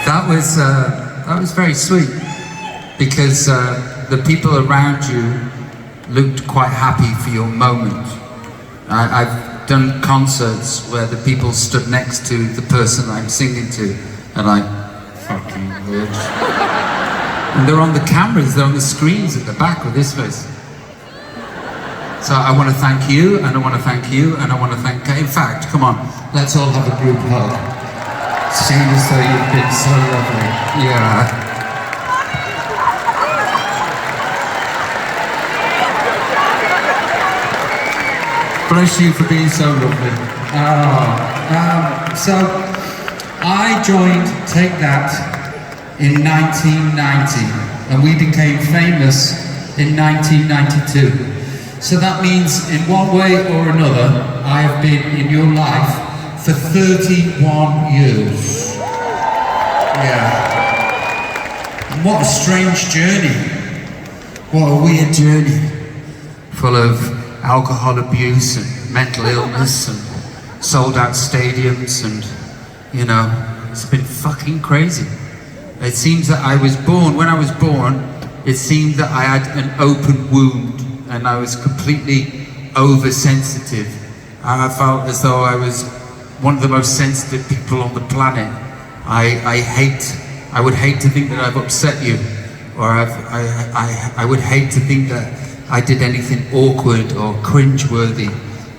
That was very sweet, because the people around you looked quite happy for your moment. I've done concerts where the people stood next to the person I'm singing to, and I fucking bitch. And they're on the cameras, they're on the screens at the back with this face. So I want to thank you, and I want to thank you, and I want to thank... In fact, come on, let's all have a group hug. Seeing as though you've been so lovely. Yeah. Bless you for being so lovely. So I joined Take That in 1990, and we became famous in 1992. So that means, in one way or another, I have been in your life for 31 years. Yeah. And what a strange journey. What a weird journey. Full of alcohol abuse and mental illness and sold out stadiums, and, you know, it's been fucking crazy. It seems that I was born, when I was born, it seemed that I had an open wound and I was completely oversensitive. I felt as though I was one of the most sensitive people on the planet. I would hate to think that I've upset you, or I would hate to think that I did anything awkward or cringeworthy,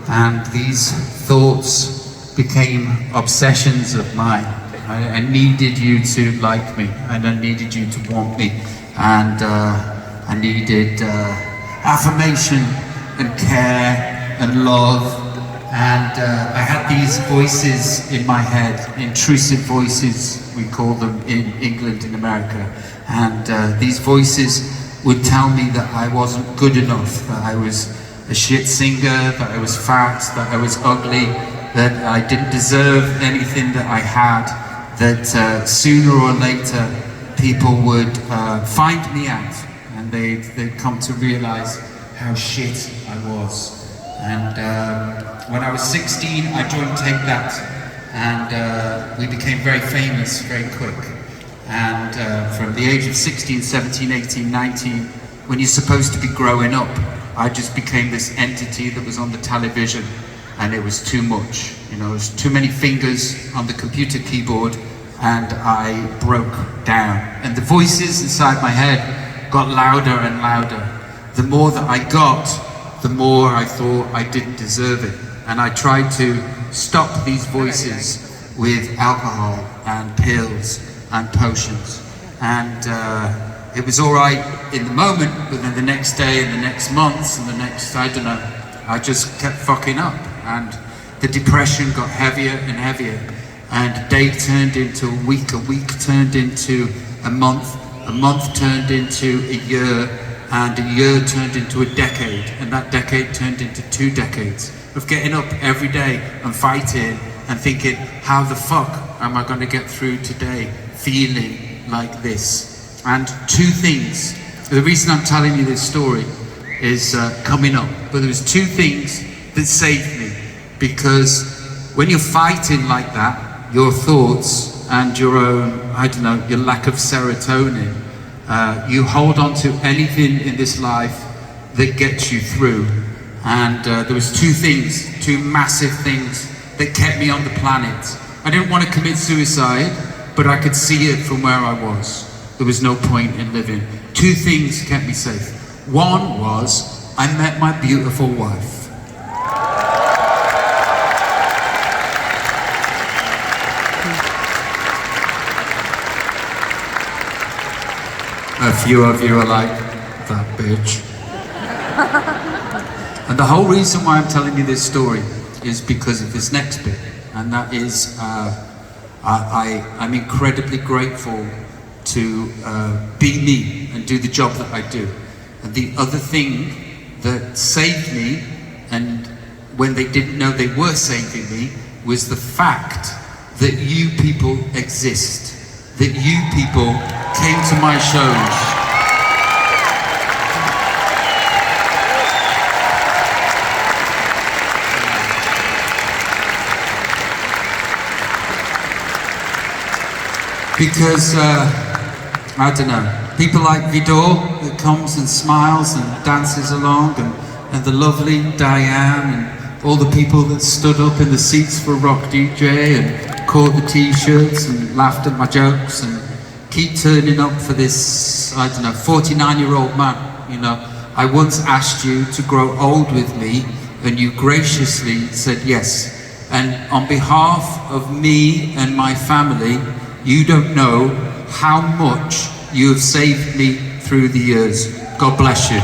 and these thoughts became obsessions of mine. I needed you to like me, and I needed you to want me, and I needed affirmation and care and love, and I had these voices in my head, intrusive voices, we call them in England and America, and these voices would tell me that I wasn't good enough, that I was a shit singer, that I was fat, that I was ugly, that I didn't deserve anything that I had, that sooner or later people would find me out, and they'd come to realize how shit I was. And when I was 16, I joined Take That, and we became very famous very quick. And from the age of 16, 17, 18, 19, when you're supposed to be growing up, I just became this entity that was on the television, and it was too much. You know, it was too many fingers on the computer keyboard, and I broke down. And the voices inside my head got louder and louder. The more that I got, the more I thought I didn't deserve it. And I tried to stop these voices with alcohol and pills and potions. And it was all right in the moment, but then the next day and the next months and the next, I don't know, I just kept fucking up. And the depression got heavier and heavier. And a day turned into a week turned into a month turned into a year, and a year turned into a decade, and that decade turned into 2 decades of getting up every day and fighting and thinking, how the fuck am I going to get through today feeling like this? And 2 things, the reason I'm telling you this story is coming up, but there was 2 things that saved me, because when you're fighting like that, your thoughts and your own, I don't know, your lack of serotonin, you hold on to anything in this life that gets you through. And there was 2 things, 2 massive things that kept me on the planet. I didn't want to commit suicide, but I could see it from where I was. There was no point in living. 2 things kept me safe. One was, I met my beautiful wife. A few of you are like, that bitch. And the whole reason why I'm telling you this story is because of this next bit, and that is, I'm incredibly grateful to be me and do the job that I do. And the other thing that saved me, and when they didn't know they were saving me, was the fact that you people exist. That you people came to my shows. because I don't know, people like Vidor that comes and smiles and dances along, and the lovely Diane, and all the people that stood up in the seats for Rock DJ and caught the t-shirts and laughed at my jokes and keep turning up for this, I don't know, 49-year-old man, you know. I once asked you to grow old with me, and you graciously said yes. And on behalf of me and my family, you don't know how much you have saved me through the years. God bless you.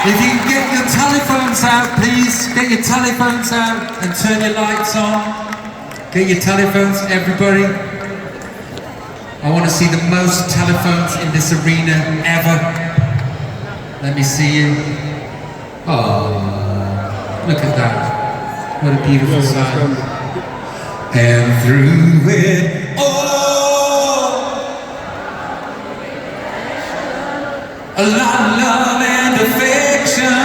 If you can get your telephones out, please. Get your telephones out and turn your lights on. Get your telephones, everybody. I want to see the most telephones in this arena ever. Let me see you. Oh, look at that. What a beautiful sight. And through it all, a lot of love and affection,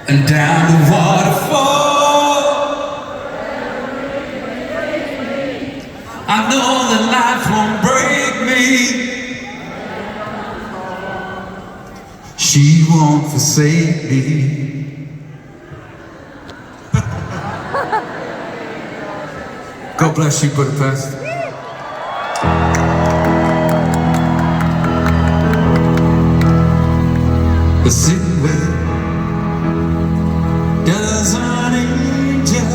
and down the waterfall, I know that life won't break me. She won't forsake me. God bless you, Budapest. Sitting where does an angel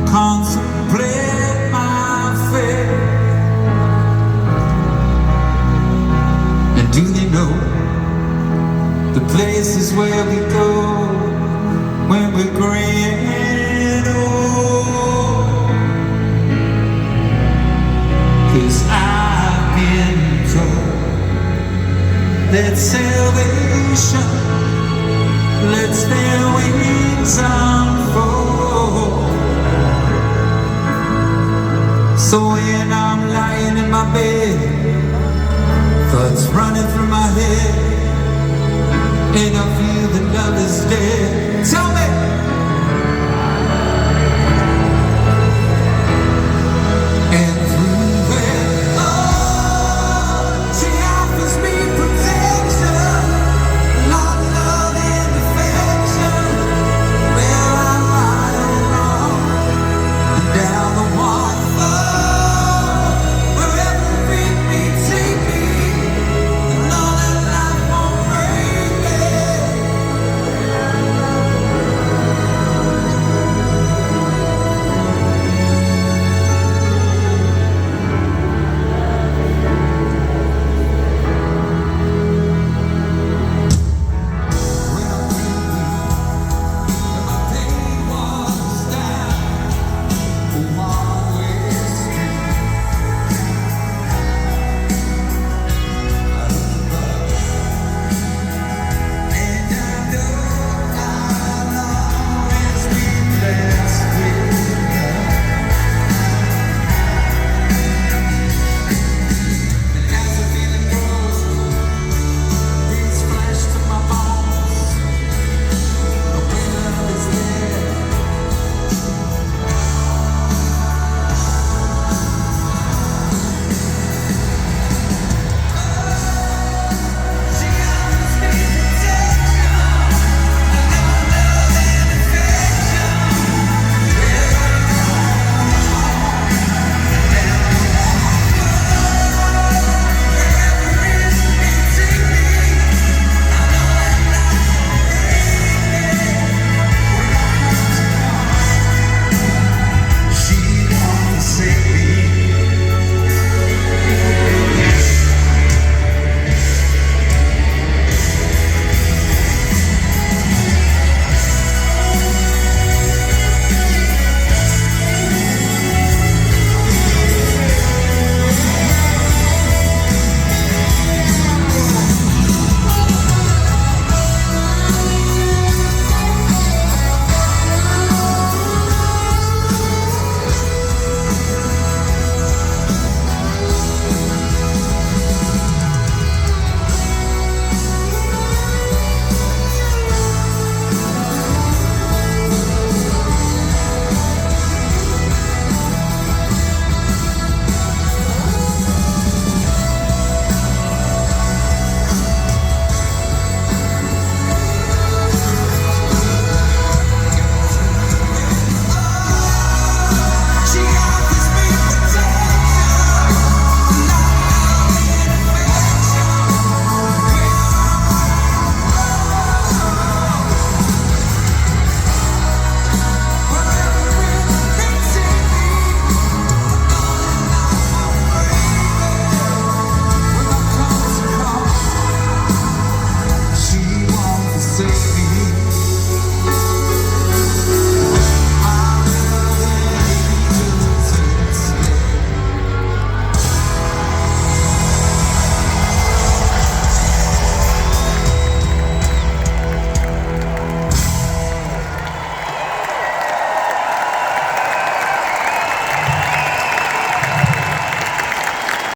contemplate my fate? And do they know the places where we go when we're gray and old? 'Cause I've been told that salvation lets their wings unfold. So when I'm lying in my bed, thoughts running through my head, and I feel that love is dead. Tell me!